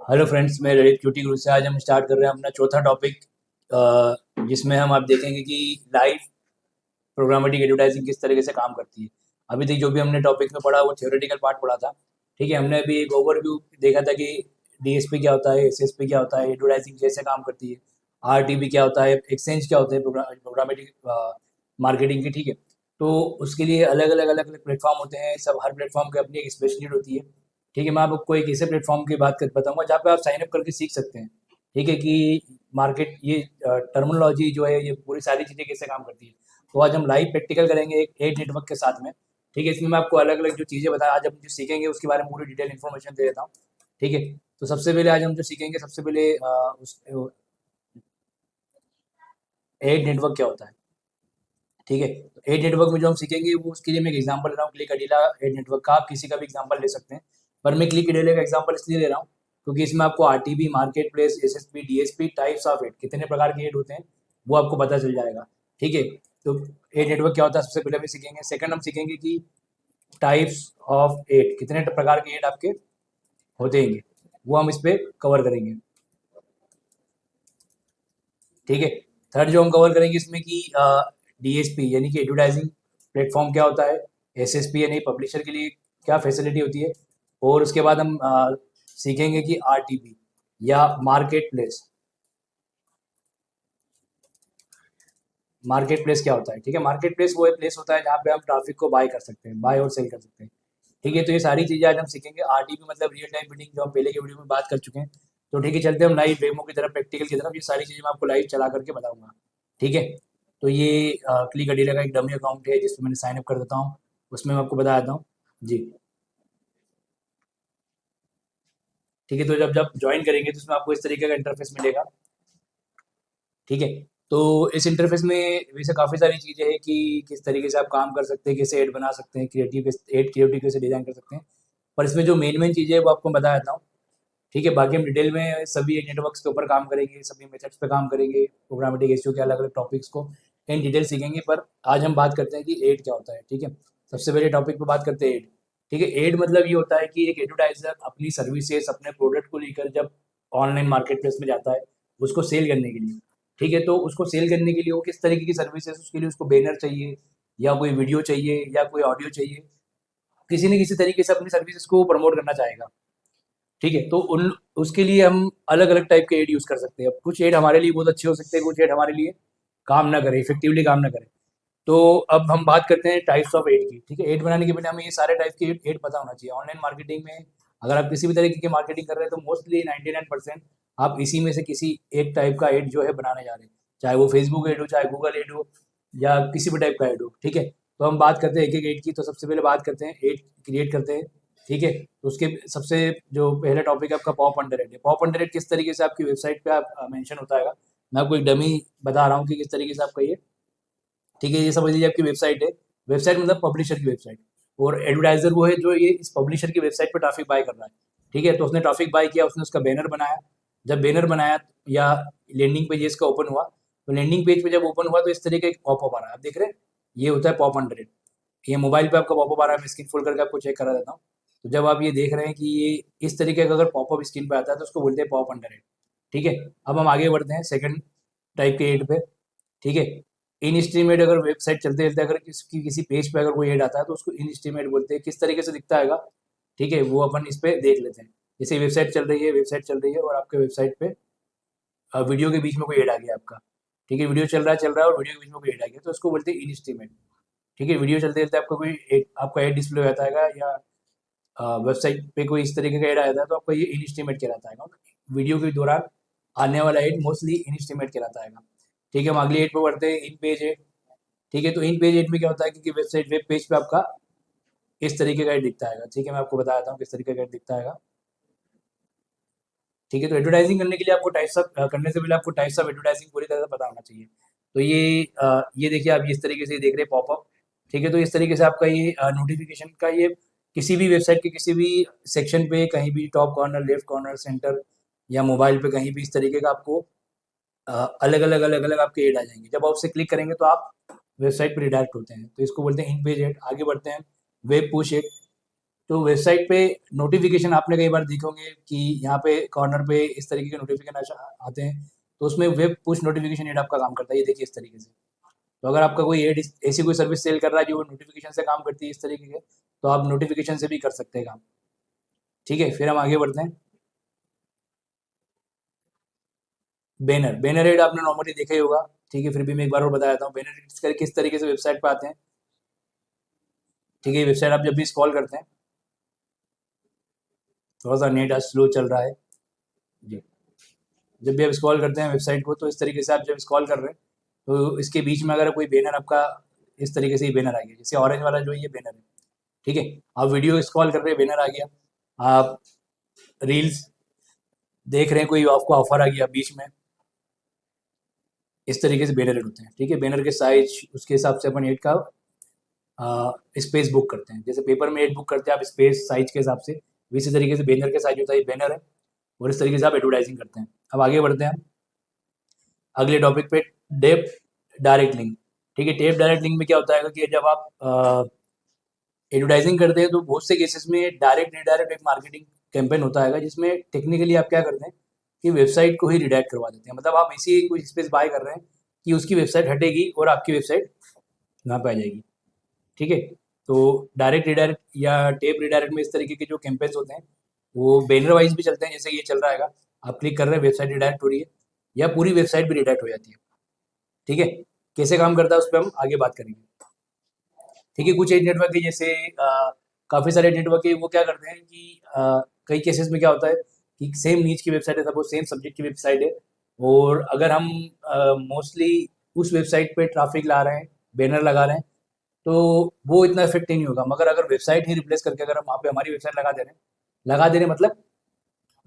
Hello friends, मैं Lalit cutie गुरु से। आज हम स्टार्ट कर रहे हैं अपना चौथा टॉपिक, जिसमें हम आप देखेंगे कि लाइव प्रोग्रामेटिक एडवर्टाइजिंग किस तरीके से काम करती है। अभी तक जो भी हमने टॉपिक में पढ़ा वो थ्योरेटिकल पार्ट पढ़ा था। ठीक है, हमने अभी एक ओवरव्यू देखा था कि डीएसपी क्या होता है, एसएसपी क्या होता है, एडवर्टाइजिंग कैसे काम करती है, आरटीबी क्या होता है, एक्सचेंज क्या होते हैं, प्रोग्रामेटिक मार्केटिंग की। ठीक है, तो उसके लिए अलग अलग प्लेटफॉर्म होते हैं। सब हर प्लेटफॉर्म की अपनी एक स्पेशलिटी होती है। ठीक है, मैं आपको एक ऐसे प्लेटफॉर्म की बात कर बताऊंगा जहाँ पे आप साइन अप करके सीख सकते हैं। ठीक है, कि मार्केट ये टर्मिनोलॉजी जो है, ये पूरी सारी चीज़ें कैसे काम करती है। तो आज हम लाइव प्रैक्टिकल करेंगे एक एड नेटवर्क के साथ में। ठीक है, इसमें मैं आपको अलग अलग जो चीज़ें बता आज हम जो सीखेंगे उसके बारे में पूरी डिटेल इन्फॉर्मेशन दे देता हूँ। ठीक है, तो सबसे पहले आज हम जो सीखेंगे, सबसे पहले उस एड नेटवर्क क्या होता है। ठीक है, तो एड नेटवर्क में जो हम सीखेंगे वो उसके लिए मैं एक एग्जांपल ले रहा हूँ, क्लिक अडीला एड नेटवर्क का। आप किसी का भी एग्जांपल ले सकते हैं, पर मैं क्लिक अडीला का एग्जांपल इसलिए ले रहा हूँ क्योंकि इसमें आपको RTB, market place, SSP, DSP, types of ad, कितने प्रकार के एड होते हैं वो आपको पता चल जाएगा। ठीक है, तो एड नेटवर्क क्या होता है सबसे पहले भी सीखेंगे। सेकंड हम सीखेंगे कि टाइप्स ऑफ एड, कितने प्रकार के एड आपके होते हैं, वो हम इस पे कवर करेंगे। ठीक है, थर्ड जो हम कवर करेंगे इसमें कि डीएसपी यानी कि एडवर्टाइजिंग प्लेटफॉर्म क्या होता है, एसएसपी यानी पब्लिशर के लिए क्या फैसिलिटी होती है, और उसके बाद हम सीखेंगे कि आरटीपी या मार्केट प्लेस, मार्केट प्लेस क्या होता है। ठीक है, मार्केट प्लेस वो एक प्लेस होता है जहाँ पे हम ट्रैफिक को बाय कर सकते हैं, बाय और सेल कर सकते हैं। ठीक है, तो ये सारी चीज़ें आज हम सीखेंगे। आरटीपी मतलब रियल टाइम बिडिंग, जो हम पहले के वीडियो में बात कर चुके हैं। तो ठीक है, चलते हैं हम लाइव डेमो की तरफ, प्रैक्टिकल की तरफ। ये सारी चीज़ें मैं आपको लाइव चला करके बताऊंगा। ठीक है, तो ये क्लिक अडीला का एक डमी अकाउंट है जिसमें मैंने साइन अप कर देता हूँ, उसमें मैं आपको बता देता हूँ। जी, ठीक है, तो जब जब ज्वाइन करेंगे तो उसमें आपको इस तरीके का इंटरफेस मिलेगा। ठीक है, तो इस इंटरफेस में वैसे काफ़ी सारी चीज़ें हैं कि किस तरीके से आप काम कर सकते हैं, कैसे ऐड बना सकते हैं, क्रिएटिव ऐड क्रिएटिव कैसे डिज़ाइन कर सकते हैं। पर इसमें जो मेन मेन चीज़ें है वो आपको मैं बता देता हूँ। ठीक है, बाकी हम डिटेल में सभी नेटवर्क्स के ऊपर काम करेंगे, सभी मेथड्स पे काम करेंगे, प्रोग्रामेटिक एसईओ के अलग अलग टॉपिक्स को इन डिटेल सीखेंगे। पर आज हम बात करते हैं कि एड क्या होता है। ठीक है, सबसे पहले टॉपिक पे बात करते हैं एड। ठीक है, एड मतलब ये होता है कि एक एडवर्टाइजर अपनी सर्विसेज, अपने प्रोडक्ट को लेकर जब ऑनलाइन मार्केट प्लेस में जाता है उसको सेल करने के लिए। ठीक है, तो उसको सेल करने के लिए वो किस तरीके की सर्विसेज, उसके लिए उसको बैनर चाहिए या कोई वीडियो चाहिए या कोई ऑडियो चाहिए, किसी न किसी तरीके से अपनी सर्विसेज को प्रमोट करना चाहेगा। ठीक है, तो उन उसके लिए हम अलग अलग टाइप के एड यूज़ कर सकते हैं। अब कुछ एड हमारे लिए बहुत अच्छे हो सकते हैं, कुछ एड हमारे लिए काम ना करें, इफेक्टिवली काम ना करें। तो अब हम बात करते हैं टाइप्स ऑफ एड की। ठीक है, एड बनाने के पहले हमें ये सारे टाइप के एड पता होना चाहिए। ऑनलाइन मार्केटिंग में अगर आप किसी भी तरीके की मार्केटिंग कर रहे हैं तो मोस्टली 99% आप इसी में से किसी एक टाइप का एड जो है बनाने जा रहे हैं, चाहे वो फेसबुक एड हो, चाहे गूगल एड हो, या किसी भी टाइप का एड हो। ठीक है, तो हम बात करते हैं एक एक एड की। तो सबसे पहले बात करते हैं एड क्रिएट करते हैं। ठीक है, तो उसके सबसे जो पहला टॉपिक है आपका पॉप अंडर एड है। पॉप अंडर एड किस तरीके से आपकी वेबसाइट पे आप मेंशन होता है। मैं आपको एक डमी बता रहा हूँ कि किस तरीके से आपका ये। ठीक है, ये समझ लीजिए आपकी वेबसाइट है। वेबसाइट मतलब पब्लिशर की वेबसाइट, और एडवर्टाइजर वो है जो ये इस पब्लिशर की वेबसाइट पर ट्रैफिक बाय कर रहा है। ठीक है, तो उसने ट्रैफिक बाय किया, उसने उसका बैनर बनाया। जब बैनर बनाया या लैंडिंग पेज इसका ओपन हुआ, तो लैंडिंग पेज पे जब ओपन हुआ तो इस तरीके का पॉपअप आ रहा है, आप देख रहे हैं। ये होता है पॉप अंडर। ये मोबाइल पे आपका पॉपअप आ रहा है, मैं स्क्रीन फुल करके आपको चेक करा देता हूँ। तो जब आप ये देख रहे हैं कि ये इस तरीके का अगर पॉपअप स्क्रीन पे आता है तो उसको बोलते हैं पॉप अंडर एड। ठीक है, अब हम आगे बढ़ते हैं सेकंड टाइप के एड पे। ठीक है, इन स्ट्रीम एड, अगर वेबसाइट चलते चलते अगर किसी पेज पे अगर कोई एड आता है तो उसको इन स्ट्रीम एड बोलते हैं। किस तरीके से दिखता है। ठीक है, वो अपन इस पे देख लेते हैं। जैसे वेबसाइट चल रही है, वेबसाइट चल रही है और आपके वेबसाइट पे वीडियो के बीच में कोई एड आ गया आपका। ठीक है, वीडियो चल रहा है और वीडियो के बीच में कोई एड आ गया तो उसको बोलते हैं इन स्ट्रीम एड। ठीक है, वीडियो चलते चलते आपको कोई आपका एड डिस्प्ले हो जाता है या वेबसाइट पे कोई इस तरीके का एड आ जाता है तो आपका ये इनस्टीमेट कहलाता है। वीडियो के दौरान आने वाला एड मोस्टली इनस्टीमेट कहलाता है। ठीक है, हम अगली एड पे बढ़ते हैं, इन पेज एड। ठीक है, तो इन पेज एड में क्या होता है कि वेबसाइट वेब पेज पे आपका इस तरीके का एड दिखता है। ठीक है, मैं आपको बता देता हूँ किस तरीके का एड दिखता है। ठीक है, तो एडवर्टाइजिंग करने के लिए आपको टाइप्स ऑफ करने से पहले आपको टाइप्स ऑफ एडवर्टाइजिंग पूरी तरह से पता होना चाहिए। तो ये देखिए, आप इस तरीके से देख रहे हैं पॉपअप। ठीक है, तो इस तरीके से आपका ये नोटिफिकेशन का ये किसी भी वेबसाइट के किसी भी सेक्शन पे कहीं भी top corner, left corner, centre या मोबाइल पे कहीं भी इस तरीके का आपको अलग अलग आपके एड आ जाएंगे। जब आप उसे क्लिक करेंगे तो आप वेबसाइट पर रिडायरेक्ट होते हैं, तो इसको बोलते हैं इन पेज एड। आगे बढ़ते हैं वेब पुश एड। तो वेबसाइट पे नोटिफिकेशन आपने कई बार देखे होंगे कि यहाँ पे कॉर्नर पे इस तरीके के नोटिफिकेशन आते हैं, तो उसमें वेब पुश नोटिफिकेशन ऐड आपका काम करता है। ये देखिए इस तरीके से। तो अगर आपका कोई ऐड ऐसी कोई सर्विस सेल कर रहा है जो नोटिफिकेशन से काम करती है इस तरीके के, तो आप नोटिफिकेशन से भी कर सकते हैं काम। ठीक है, फिर हम आगे बढ़ते हैं। बैनर, बैनर ऐड आपने नॉर्मली देखा ही होगा। ठीक है, फिर भी मैं एक बार और बता देता हूँ बैनर किस तरीके से वेबसाइट पे आते हैं। ठीक है, वेबसाइट आप जब भी स्क्रॉल करते हैं, थोड़ा सा नेट आज स्लो चल रहा है जी। जब भी आप स्क्रॉल करते हैं वेबसाइट को, तो इस तरीके से आप जब स्क्रॉल कर रहे हैं, तो इसके बीच में अगर कोई बैनर आपका इस तरीके से ही बैनर आ गया, जैसे ऑरेंज वाला जो ये बैनर है। ठीक है, आप वीडियो स्क्रॉल कर रहे हैं, बैनर आ गया। आप रील्स देख रहे हैं, कोई आपको ऑफर आ गया बीच में, इस तरीके से बैनर ऐड होते हैं। ठीक है, बैनर के साइज उसके हिसाब से अपन ऐड का स्पेस बुक करते हैं। जैसे पेपर में ऐड बुक करते हैं आप स्पेस साइज के हिसाब से, इसी तरीके से बैनर के साइज होता है, बैनर है, और इस तरीके से आप एडवर्टाइजिंग करते हैं। अब आगे बढ़ते हैं अगले टॉपिक पे, टेप डायरेक्ट लिंक। ठीक है, टेप डायरेक्ट लिंक में क्या होता है कि जब आप एडवर्टाइजिंग करते हैं तो बहुत से केसेस में डायरेक्ट रिडायरेक्ट एक मार्केटिंग कैंपेन होता है, जिसमें टेक्निकली आप क्या करते हैं कि वेबसाइट को ही रिडायरेक्ट करवा देते हैं। मतलब आप ऐसी कोई स्पेस बाय कर रहे हैं कि उसकी वेबसाइट हटेगी और आपकी वेबसाइट वहाँ पे आ जाएगी। ठीक है, तो डायरेक्ट रिडायरेक्ट या टेप रिडायरेक्ट में इस तरीके के जो कैंपेन्स होते हैं वो बैनर वाइज भी चलते हैं, जैसे ये चल रहा है। आप क्लिक कर रहे हैं, वेबसाइट रिडायरेक्ट हो रही है, या पूरी वेबसाइट भी रिडायरेक्ट हो जाती है। ठीक है, कैसे काम करता है उस पर हम आगे बात करेंगे। ठीक है, कुछ एज नेटवर्क है, जैसे काफ़ी सारे नेटवर्क है, वो क्या करते हैं कि कई केसेस में क्या होता है कि सेम नीच की वेबसाइट है, सपोज सेम सब्जेक्ट की वेबसाइट है, और अगर हम मोस्टली उस वेबसाइट पे ट्रैफिक ला रहे हैं, बैनर लगा रहे हैं, तो वो इतना इफेक्टिव नहीं होगा। मगर अगर वेबसाइट ही रिप्लेस करके अगर हम वहाँ पे हमारी वेबसाइट लगा दे रहे हैं मतलब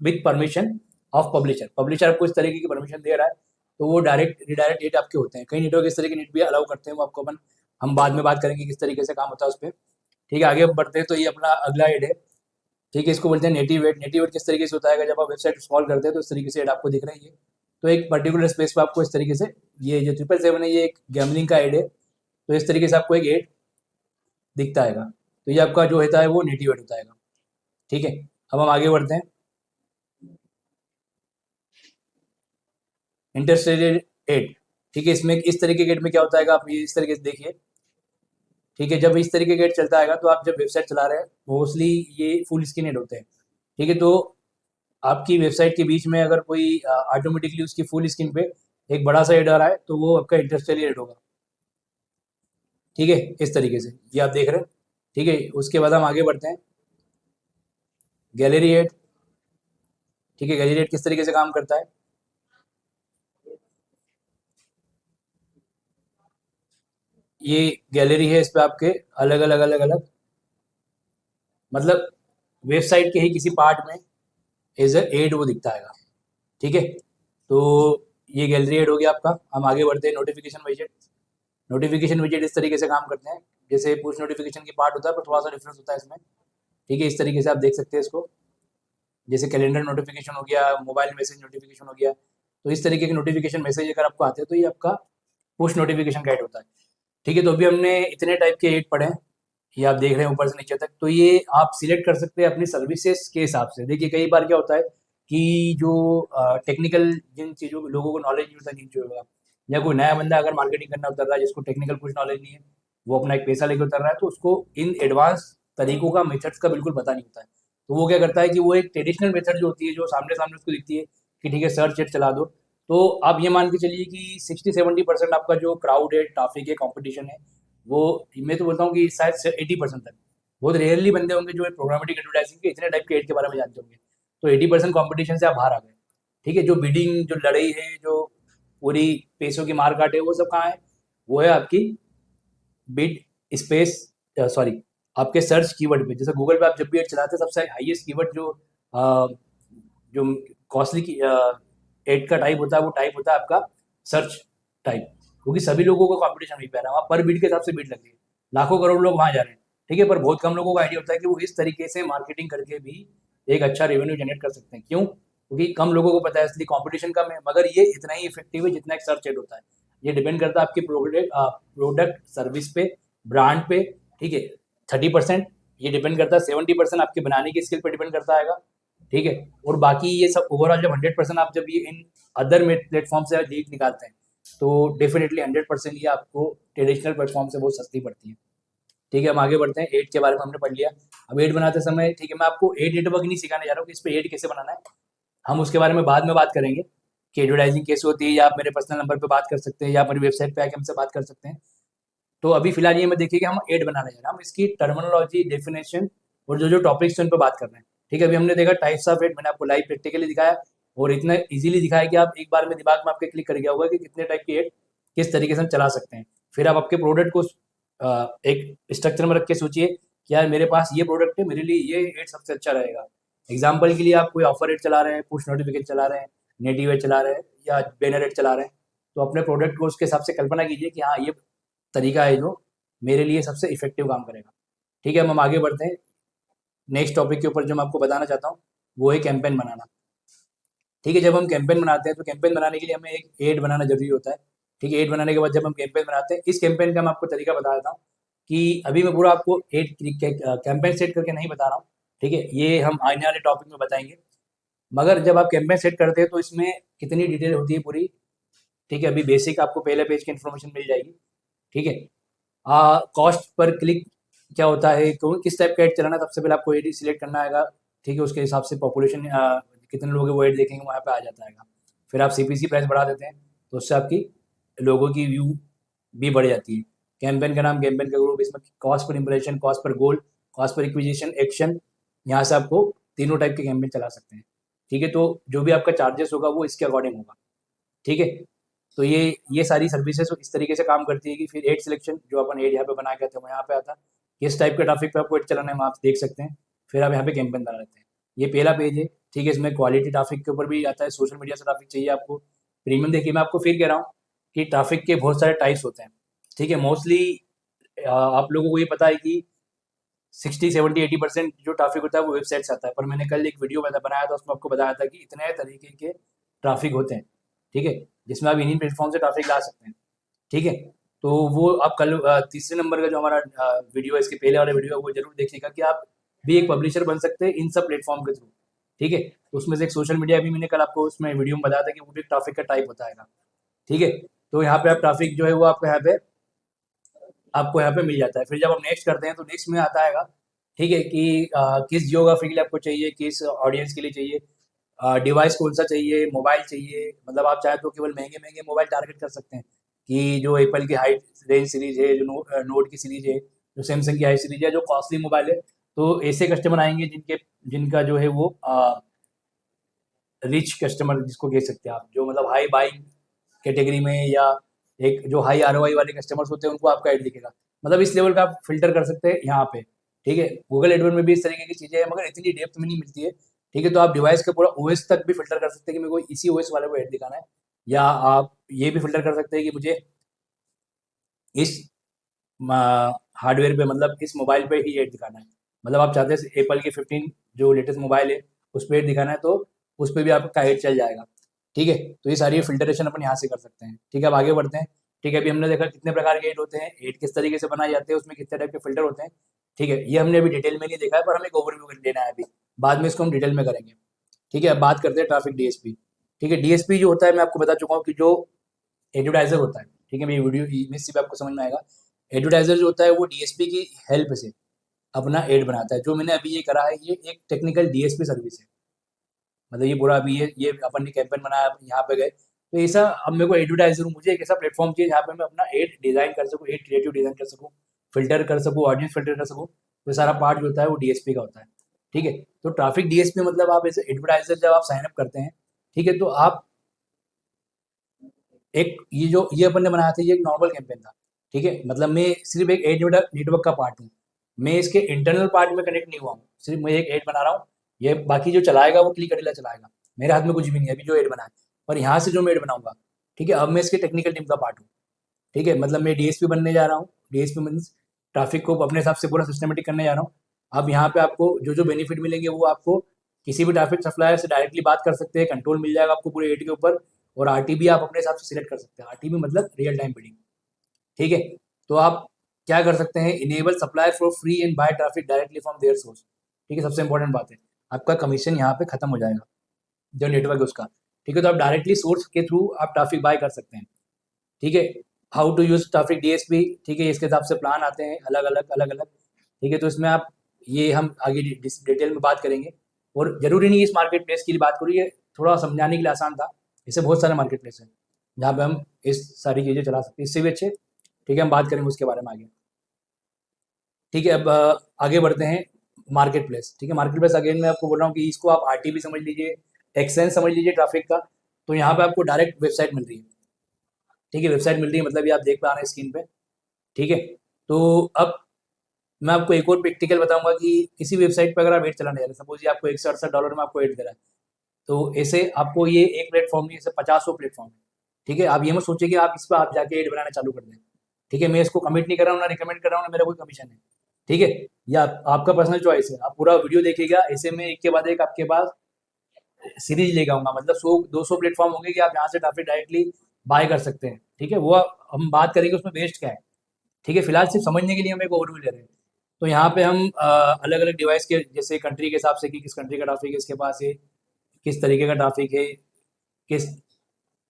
with permission of publisher, publisher आपको इस तरीके की परमिशन दे रहा है, तो वो डायरेक्ट रिडायरेक्ट नेट आपके होते हैं। कई नेटवर्क इस तरह के नेट भी अलाउ करते हैं, वो आपको हम बाद में बात करेंगे किस तरीके से काम होता है उस पर। ठीक है, आगे बढ़ते हैं। तो ये अपना अगला एड है। ठीक है, इसको बोलते हैं नेटिव एड। नेटिव एड किस तरीके से होता है, जब आप वेबसाइट स्क्रॉल करते हैं तो इस तरीके से एड आपको दिख रही है। तो एक पर्टिकुलर स्पेस पे आपको इस तरीके से, ये जो 777 है ये एक गैमलिंग का एड है, तो इस तरीके से आपको एक एड दिखता है। तो ये आपका जो होता है वो नेटिव एड होता है। ठीक है, अब हम आगे बढ़ते हैं। इंटरस्टेटेड एड। ठीक है, इसमें इस तरीके के एड में क्या होता है, आप ये इस तरीके से देखिए। ठीक है, जब इस तरीके का एड चलता है तो आप जब वेबसाइट चला रहे हैं, मोस्टली ये फुल स्क्रीन एड होते हैं। ठीक है, तो आपकी वेबसाइट के बीच में अगर कोई ऑटोमेटिकली उसकी फुल स्क्रीन पे एक बड़ा सा एड आ रहा है, तो वो आपका इंटरस्टेटेड एड होगा। ठीक है, इस तरीके से ये आप देख रहे हैं। ठीक है, उसके बाद हम आगे बढ़ते हैं, गैलरी एड। ठीक है, गैलरी एड किस तरीके से काम करता है, ये गैलरी है, इस पे आपके अलग अलग अलग अलग मतलब वेबसाइट के ही किसी पार्ट में एज ए एड वो दिखता है। ठीक है, तो ये गैलरी एड हो गया आपका। हम आगे बढ़ते हैं, नोटिफिकेशन विजेट। नोटिफिकेशन विजेट इस तरीके से काम करते हैं, जैसे पुश नोटिफिकेशन की पार्ट होता है पर थोड़ा सा डिफरेंस होता है इसमें। ठीक है, इस तरीके से आप देख सकते हैं इसको, जैसे कैलेंडर नोटिफिकेशन हो गया, मोबाइल मैसेज नोटिफिकेशन हो गया। तो इस तरीके के नोटिफिकेशन मैसेज अगर आपको आते हैं तो ये आपका पुश नोटिफिकेशन का ऐड होता है। ठीक है, तो अभी हमने इतने टाइप के ऐड पढ़े हैं, ये आप देख रहे हैं ऊपर से नीचे तक। तो ये आप सिलेक्ट कर सकते हैं अपनी सर्विसेज के हिसाब से। देखिए कई बार क्या होता है कि जो टेक्निकल जिन चीज़ों लोगों को नॉलेज नहीं होता जिन चीज़ों का, या कोई नया बंदा अगर मार्केटिंग करना उतर रहा है जिसको टेक्निकल कुछ नॉलेज नहीं है, वो अपना एक पैसा लेकर उतर रहा है, तो उसको इन एडवांस तरीकों का मेथड्स का बिल्कुल पता नहीं होता है। तो वो क्या करता है कि वो एक ट्रेडिशनल मेथड जो होती है, जो सामने सामने उसको दिखती है कि ठीक है सर्च एड चला दो, तो आप ये मान के चलिए कि 60-70% आपका जो क्राउड है, ट्रैफिक है, कंपटीशन है, वो मैं तो बोलता हूँ कि शायद 80% तक, बहुत रेयरली बंदे होंगे जो प्रोग्रामेटिक एडवर्टाइजिंग के इतने टाइप के एड के बारे में जानते होंगे। तो 80% कॉम्पिटिशन से आप बाहर आ गए। ठीक है, जो बिडिंग, जो लड़ाई है, जो पूरी पैसों की मार काट है, वो सब कहाँ है, वो है आपकी बिड स्पेस, सॉरी, आपके सर्च कीवर्ड पे। जैसे गूगल पे आप जब भी एड चलाते हैं, सबसे हाईएस्ट कीवर्ड जो कॉस्टली की एड का टाइप होता है, वो टाइप होता है आपका सर्च टाइप, क्योंकि सभी लोगों को कॉम्पिटिशन वहीं पे आ रहा है, वहाँ पर बिड के हिसाब से बिड लग रही है, लाखों करोड़ लोग वहाँ जा रहे हैं। ठीक है, पर बहुत कम लोगों को आइडिया होता है कि वो इस तरीके से मार्केटिंग करके भी एक अच्छा रेवेन्यू जनरेट कर सकते हैं। क्यों? क्योंकि कम लोगों को पता है, इसलिए कॉम्पिटिशन कम है, मगर ये इतना ही इफेक्टिव है जितना एक सर्च एड होता है। ये डिपेंड करता है आपकी प्रोडक्ट सर्विस पे, ब्रांड पे। ठीक है, 30% ये डिपेंड करता है 70% आपके बनाने की स्किल पर डिपेंड करता है, ठीक है। और बाकी ये सब ओवरऑल जब 100% आप जब ये इन अदर प्लेटफॉर्म से लीड निकालते हैं तो डेफिनेटली 100% ये आपको ट्रेडिशनल प्लेटफॉर्म से बहुत सस्ती पड़ती है, ठीक है। हम आगे बढ़ते हैं। एड के बारे में हमने पढ़ लिया। अब एड बनाते समय, ठीक है, मैं आपको एड नेटवर्क नहीं सिखाने जा रहा हूँ कि इस पर एड कैसे बनाना है, हम उसके बारे में बाद में बात करेंगे कि एडवर्टाइजिंग कैसे होती है, या आप मेरे पर्सनल नंबर पे बात कर सकते हैं या मेरी वेबसाइट पे आके हमसे बात कर सकते हैं। तो अभी फिलहाल ये मैं देखिए कि हम एड बनाने जा रहे हैं, हम इसकी टर्मिनोलॉजी, डेफिनेशन और जो जो टॉपिक्स हैं उन पर बात कर रहे हैं, ठीक है। अभी हमने देखा टाइप्स ऑफ एड, मैंने आपको लाइव प्रैक्टिकली दिखाया और इतना इजीली दिखाया कि आप एक बार में दिमाग में आपके क्लिक कर गया होगा कि कितने टाइप की एड किस तरीके से हम चला सकते हैं। फिर आप आपके प्रोडक्ट को एक स्ट्रक्चर में रख के सोचिए कि यार मेरे पास ये प्रोडक्ट है, मेरे लिए ये एड सबसे अच्छा रहेगा। एग्जाम्पल के लिए आप कोई ऑफर एड चला रहे हैं, पुश नोटिफिकेशन चला रहे हैं, नेटिव एड चला रहे हैं या बैनर एड चला रहे हैं, तो अपने प्रोडक्ट को उसके हिसाब से कल्पना कीजिए कि हाँ ये तरीका है जो मेरे लिए सबसे इफेक्टिव काम करेगा, ठीक है। हम आगे बढ़ते हैं। नेक्स्ट टॉपिक के ऊपर जो मैं आपको बताना चाहता हूँ वो है कैंपेन बनाना, ठीक है। जब हम कैंपेन बनाते हैं तो कैंपेन बनाने के लिए हमें एक एड बनाना जरूरी होता है, ठीक है। एड बनाने के बाद जब हम कैंपेन बनाते हैं, इस कैंपेन का मैं आपको तरीका बता देता हूँ कि अभी मैं पूरा आपको एड कैंपेन सेट करके नहीं बता रहा हूँ, ठीक है, ये हम आने वाले टॉपिक में बताएंगे। मगर जब आप कैंपेन सेट करते हैं तो इसमें कितनी डिटेल होती है पूरी, ठीक है। अभी बेसिक आपको पहले पेज की इन्फॉर्मेशन मिल जाएगी, ठीक है। कॉस्ट पर क्लिक क्या होता है, किस टाइप का एड चलाना, सबसे पहले आपको एड सिलेक्ट करना आएगा, ठीक है। उसके हिसाब से पॉपुलेशन कितने लोग वो एड देखेंगे वहाँ पे आ जाता है। फिर आप सीपीसी प्राइस बढ़ा देते हैं तो उससे आपकी लोगों की व्यू भी बढ़ जाती है। कैंपेन का नाम, कैंपेन का ग्रुप, इसमें cost per impression, cost per गोल, कॉस्ट पर एक्विजिशन, एक्शन, यहाँ से आपको तीनों टाइप के कैंपेन चला सकते हैं, ठीक है। तो जो भी आपका चार्जेस होगा वो इसके अकॉर्डिंग होगा, ठीक है। तो ये सारी सर्विसेज इस तरीके से काम करती है कि फिर एड सिलेक्शन, जो अपन एड यहाँ पे बना के आते हैं वो यहाँ पे आता है, किस टाइप के ट्रैफिक पे आपको एड चलाना है वहाँ आप देख सकते हैं। फिर आप यहाँ पे कैंपेन बना लेते हैं। ये पहला पेज है, ठीक है। इसमें क्वालिटी ट्रैफिक के ऊपर भी आता है, सोशल मीडिया से ट्रैफिक चाहिए आपको, प्रीमियम। देखिए मैं आपको फिर कह रहा हूँ कि ट्रैफिक के बहुत सारे टाइप्स होते हैं, ठीक है। मोस्टली आप लोगों को ये पता है कि 60, 70, 80% जो ट्रैफिक होता है वो वेबसाइट से आता है, पर मैंने कल एक वीडियो बनाया था उसमें आपको बताया था कि इतने तरीके के ट्रैफिक होते हैं, ठीक है, जिसमें आप इन्हीं प्लेटफॉर्म से ट्रैफिक ला सकते हैं, ठीक है। तो वो आप कल तीसरे नंबर का जो हमारा वीडियो है, इसके पहले वाला वीडियो है, वो जरूर देखिएगा कि आप भी एक पब्लिशर बन सकते हैं इन सब प्लेटफॉर्म के थ्रू, ठीक है। तो उसमें से एक सोशल मीडिया भी मैंने कल आपको उसमें वीडियो में बताया था कि वो भी ट्रैफिक का टाइप होता है, ठीक है। तो यहाँ पे आप ट्रैफिक जो है वो आपको यहाँ पे मिल जाता है। फिर जब आप नेक्स्ट करते हैं तो नेक्स्ट में आता है, ठीक है, कि किस जियोग्राफी के लिए आपको चाहिए, किस ऑडियंस के लिए चाहिए, डिवाइस कौन सा चाहिए, मोबाइल चाहिए, मतलब आप चाहे तो केवल महंगे महंगे मोबाइल टारगेट कर सकते हैं कि जो एप्पल की हाई रेंज सीरीज है, जो नोट की सीरीज है, जो सैमसंग की हाई सीरीज है, जो कॉस्टली मोबाइल है, तो ऐसे कस्टमर आएंगे जिनका जो है वो रिच कस्टमर जिसको कह सकते हैं आप, जो मतलब हाई बाइंग कैटेगरी में या एक जो हाई आरओआई वाले कस्टमर्स होते हैं उनको आपका ऐड दिखेगा, मतलब इस लेवल का आप फिल्टर कर सकते हैं यहाँ पे, ठीक है। गूगल एडवर्ड में भी इस तरीके की चीजें हैं मगर इतनी डेप्थ में नहीं मिलती है, ठीक है। तो आप डिवाइस के पूरा ओएस तक भी फिल्टर कर सकते हैं कि मेरे को इसी ओएस वाले को ऐड दिखाना है, या आप ये भी फिल्टर कर सकते हैं कि मुझे इस हार्डवेयर पे, मतलब इस मोबाइल पे ही ऐड दिखाना है, मतलब आप चाहते हैं एप्पल के 15 जो लेटेस्ट मोबाइल है उस पर ऐड दिखाना है तो उस पर भी आपका ऐड चल जाएगा, ठीक है। तो ये सारी फिल्टरेशन अपन यहाँ से कर सकते हैं, ठीक है। अब आगे बढ़ते हैं, ठीक है। अभी हमने देखा कितने प्रकार के ऐड होते हैं, ऐड किस तरीके से बनाए जाते हैं, उसमें कितने टाइप के फिल्टर होते हैं, ठीक है। ये हमने अभी डिटेल में नहीं देखा है पर हमें एक ओवरव्यू लेना है अभी, बाद में इसको हम डिटेल में करेंगे, ठीक है। अब बात करते हैं ट्रैफिक डीएसपी, ठीक है। डीएसपी जो होता है मैं आपको बता चुका हूँ कि जो एडवर्टाइजर होता है, ठीक है, मैं ये वीडियो इमेज से भी आपको समझ में आएगा। एडवर्टाइजर जो होता है वो डीएसपी की हेल्प से अपना एड बनाता है। जो मैंने अभी ये करा है ये एक टेक्निकल डीएसपी सर्विस है, मतलब ये पूरा अभी ये अपन ने कैंपेन बनाया, यहाँ पे गए तो ऐसा, अब मेरे को एडवर्टाइजर हूँ, मुझे एक ऐसा प्लेटफॉर्म चाहिए जहाँ पे मैं अपना एड डिजाइन कर सकूँ, एड क्रिएटिव डिजाइन कर सकूँ, फिल्टर कर सकूँ, ऑडियंस फिल्टर कर सकूँ, तो सारा पार्ट जो होता है वो डीएसपी का होता है, ठीक है। तो ट्रैफिक डीएसपी मतलब आप ऐसे एडवर्टाइजर जब आप साइन अप करते हैं, ठीक है, तो आप एक ये अपन ने बनाया था, ये एक नॉर्मल कैंपेन था, ठीक है। मतलब मैं सिर्फ एक एड नेटवर्क का पार्ट हूँ, मैं इसके इंटरनल पार्ट में कनेक्ट नहीं हुआ हूँ, सिर्फ मैं एक एड बना रहा हूँ, ये बाकी जो चलाएगा वो क्लिक अकेला चलाएगा, मेरे हाथ में कुछ भी नहीं है अभी जो एड बना है, पर यहाँ से जो मैं एड बनाऊंगा, ठीक है, अब मैं इसके टेक्निकल टीम का पार्ट हूँ, ठीक है। मतलब मैं डीएसपी बनने जा रहा हूँ, डीएसपी मीन्स ट्रैफिक को अपने हिसाब से पूरा सिस्टमेटिक करने जा रहा हूँ। अब यहाँ पे आपको जो जो बेनिफिट मिलेंगे वो आपको किसी भी ट्रैफिक सप्लायर से डायरेक्टली बात कर सकते हैं, कंट्रोल मिल जाएगा आपको पूरे एड के ऊपर, और आरटीबी आप अपने हिसाब से सिलेक्ट कर सकते हैं, आरटीबी मतलब रियल टाइम बिडिंग, ठीक है। तो आप क्या कर सकते हैं, enable supply for free and buy traffic directly from their source. ठीक है, सबसे इंपॉर्टेंट बात है, आपका कमीशन यहाँ पे खत्म हो जाएगा जो नेटवर्क है उसका। ठीक है, तो आप डायरेक्टली सोर्स के थ्रू आप ट्रैफिक बाय कर सकते हैं। ठीक है, how to use traffic DSP. ठीक है, इसके हिसाब से प्लान आते हैं अलग अलग। ठीक है, तो इसमें आप ये हम आगे डिटेल में बात करेंगे। और जरूरी नहीं इस मार्केट प्लेस की बात करूँ, ये थोड़ा समझाने के लिए आसान था। इससे बहुत सारे मार्केट प्लेस हैं जहाँ पे हम इस सारी चीज़ें चला सकते हैं, इससे भी अच्छे। ठीक है, हम बात करेंगे उसके बारे में आगे। ठीक है, अब आगे बढ़ते हैं मार्केट प्लेस। ठीक है, मार्केट प्लेस अगेन मैं आपको बोल रहा हूँ कि इसको आप आरटीपी समझ लीजिए, एक्सचेंज समझ लीजिए ट्रैफिक का। तो यहाँ पे आपको डायरेक्ट वेबसाइट मिल रही है। ठीक है, वेबसाइट मिल रही है मतलब ये आप देख पा रहे हैं स्क्रीन पे। ठीक है, तो अब मैं आपको एक और प्रैक्टिकल बताऊंगा कि किसी वेबसाइट पर अगर आप एड चलाने जा रहे हैं, सपोज ये आपको $168 में आपको एड दे रहा है, तो ऐसे आपको ये एक प्लेटफॉर्म नहीं, ऐसे 50 प्लेटफॉर्म है। ठीक है, आप ये मत सोचिए कि आप इस पर आप जाके एड बनाना चालू कर दें। ठीक है, मैं इसको कमिट नहीं कर रहा हूँ, ना रिकमेंड कर रहा हूँ, ना मेरा कोई कमीशन है। ठीक है, या आपका पर्सनल चॉइस है, आप पूरा वीडियो देखिएगा, ऐसे में एक के बाद एक आपके पास सीरीज लेके आऊंगा, मतलब 100-200 प्लेटफॉर्म होंगे कि आप यहाँ से ट्रैफिक डायरेक्टली बाय कर सकते हैं। ठीक है, वो हम बात करेंगे उसमें बेस्ट क्या है। ठीक है, फिलहाल सिर्फ समझने के लिए हम एक ओवरव्यू ले रहे हैं। तो यहाँ पे हम अलग अलग डिवाइस के जैसे कंट्री के हिसाब से कि किस कंट्री का ट्रैफिक है इसके पास है, किस तरीके का ट्रैफिक है, किस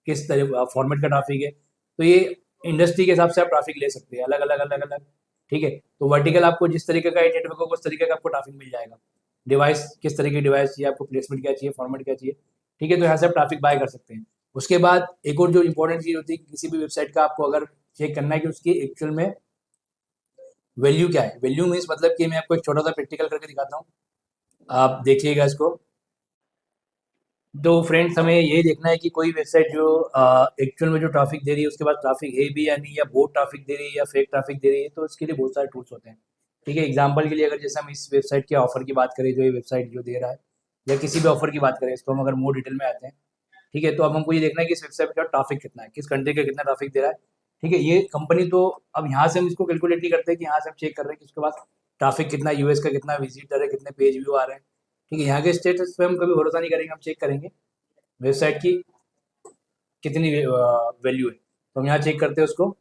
किस तरह फॉर्मेट का ट्रैफिक है, तो ये इंडस्ट्री के हिसाब से आप ट्रैफिक ले सकते हैं अलग अलग। ठीक है, तो वर्टिकल आपको जिस तरीके का नेटवर्क होगा उस तरीके का आपको ट्रैफिक मिल जाएगा। डिवाइस किस तरह की डिवाइस चाहिए आपको, प्लेसमेंट क्या चाहिए, फॉर्मेट क्या चाहिए। ठीक है, तो यहाँ से आप ट्रैफिक बाय कर सकते हैं। उसके बाद एक और जो इंपॉर्टेंट चीज़ होती है, किसी भी वेबसाइट का आपको अगर चेक करना है कि उसकी एक्चुअल में वैल्यू क्या है। वैल्यू मीन्स मतलब कि मैं आपको एक छोटा सा प्रैक्टिकल करके दिखाता हूँ, आप देखिएगा इसको। तो फ्रेंड्स हमें ये देखना है कि कोई वेबसाइट जो एक्चुअल में जो ट्रैफिक दे रही है उसके बाद ट्रैफिक है भी या नहीं, या बोट ट्रैफिक दे रही है या फेक ट्रैफिक दे रही है, तो इसके लिए बहुत सारे टूल्स होते हैं। ठीक है, एग्जांपल के लिए अगर जैसे हम इस वेबसाइट के ऑफर की बात करें, जो ये वेबसाइट जो दे रहा है, या किसी भी ऑफर की बात करें, इसको हम अगर मोर डिटेल में आते हैं। ठीक है, तो अब हमको ये देखना है कि इस वेबसाइट का ट्रैफिक कितना है, किस कंट्री का कितना ट्रैफिक दे रहा है। ठीक है, ये कंपनी तो अब यहाँ से हम इसको कैलकुलेट नहीं करते कि यहाँ से हम चेक कर रहे हैं कि उसके पास ट्रैफिक कितना, यूएस का कितना विजिटर है, कितने पेज व्यू आ रहे हैं। ठीक है, यहाँ के स्टेटस पे हम कभी भरोसा नहीं करेंगे, हम चेक करेंगे वेबसाइट की कितनी वैल्यू है। तो हम यहाँ चेक करते हैं उसको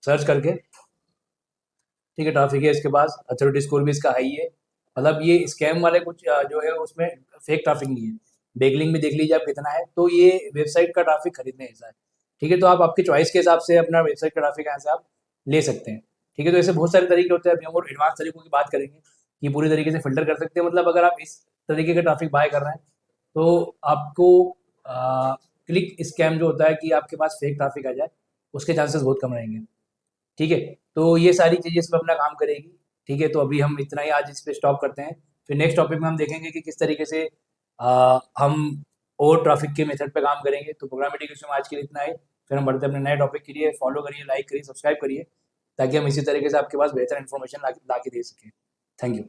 सर्च करके। ठीक है, ट्रैफिक है इसके पास, अथॉरिटी स्कोर भी इसका हाई है, मतलब ये स्कैम वाले कुछ जो है उसमें फेक ट्रैफिक नहीं है। बैकलिंक भी देख लीजिए आप कितना है, तो ये वेबसाइट का ट्रैफिक खरीदने जैसा है। ठीक है, तो आप आपकी चॉइस के हिसाब से अपना वेबसाइट का ट्रैफिक यहाँ से आप ले सकते हैं। ठीक है, तो ऐसे बहुत सारे तरीके होते हैं, अभी हम और एडवांस तरीकों की बात करेंगे कि पूरी तरीके से फिल्टर कर सकते हैं। मतलब अगर आप इस तरीके का ट्रैफिक बाय कर रहे हैं तो आपको क्लिक स्कैम जो होता है कि आपके पास फेक ट्रैफिक आ जाए, उसके चांसेस बहुत कम रहेंगे। ठीक है, तो ये सारी चीज़ें इसमें अपना काम करेगी। ठीक है, तो अभी हम इतना ही आज इस पे स्टॉप करते हैं, फिर नेक्स्ट टॉपिक में हम देखेंगे कि किस तरीके से हम और ट्रैफिक के मेथड पे काम करेंगे। तो प्रोग्रामेटिक में आज के लिए इतना है, फिर हम बढ़ते हैं अपने नए टॉपिक के लिए। फॉलो करिए, लाइक करिए, सब्सक्राइब करिए, ताकि हम इसी तरीके से आपके पास बेहतर इन्फॉर्मेशन ला के दे सकें। Thank you.